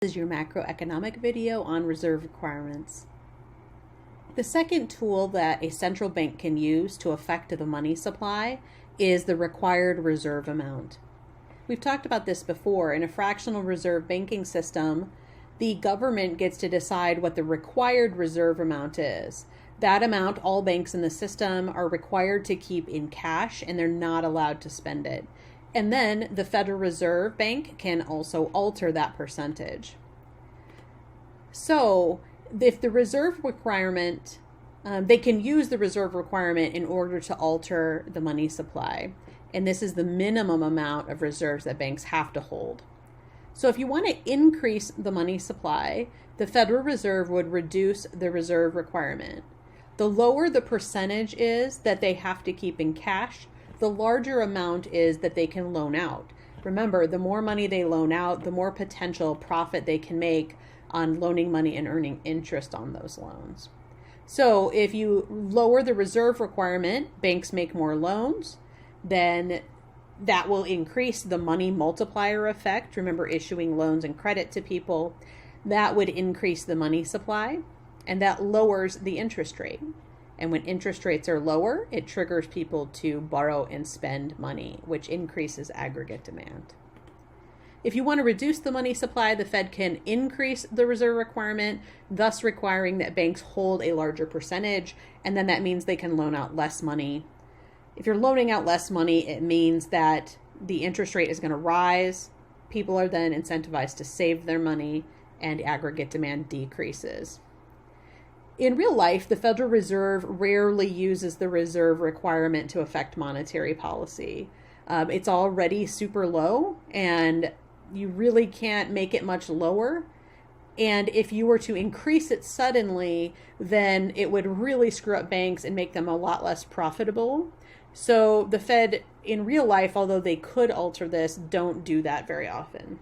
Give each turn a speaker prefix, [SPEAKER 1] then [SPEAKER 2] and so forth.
[SPEAKER 1] This is your macroeconomic video on reserve requirements. The second tool that a central bank can use to affect the money supply is the required reserve amount. We've talked about this before. In a fractional reserve banking system, the government gets to decide what the required reserve amount is. That amount all banks in the system are required to keep in cash, and they're not allowed to spend it. And then the Federal Reserve Bank can also alter that percentage. So if the reserve requirement, they can use the reserve requirement in order to alter the money supply. And this is the minimum amount of reserves that banks have to hold. So if you want to increase the money supply, the Federal Reserve would reduce the reserve requirement. The lower the percentage is that they have to keep in cash, the larger amount is that they can loan out. Remember, the more money they loan out, the more potential profit they can make on loaning money and earning interest on those loans. So if you lower the reserve requirement, banks make more loans, then that will increase the money multiplier effect. Remember, issuing loans and credit to people, that would increase the money supply, and that lowers the interest rate. And when interest rates are lower, it triggers people to borrow and spend money, which increases aggregate demand. If you want to reduce the money supply, the Fed can increase the reserve requirement, thus requiring that banks hold a larger percentage, and then that means they can loan out less money. If you're loaning out less money, it means that the interest rate is going to rise. People are then incentivized to save their money, and aggregate demand decreases. In real life, the Federal Reserve rarely uses the reserve requirement to affect monetary policy. It's already super low, and you really can't make it much lower. And if you were to increase it suddenly, then it would really screw up banks and make them a lot less profitable. So the Fed, in real life, although they could alter this, don't do that very often.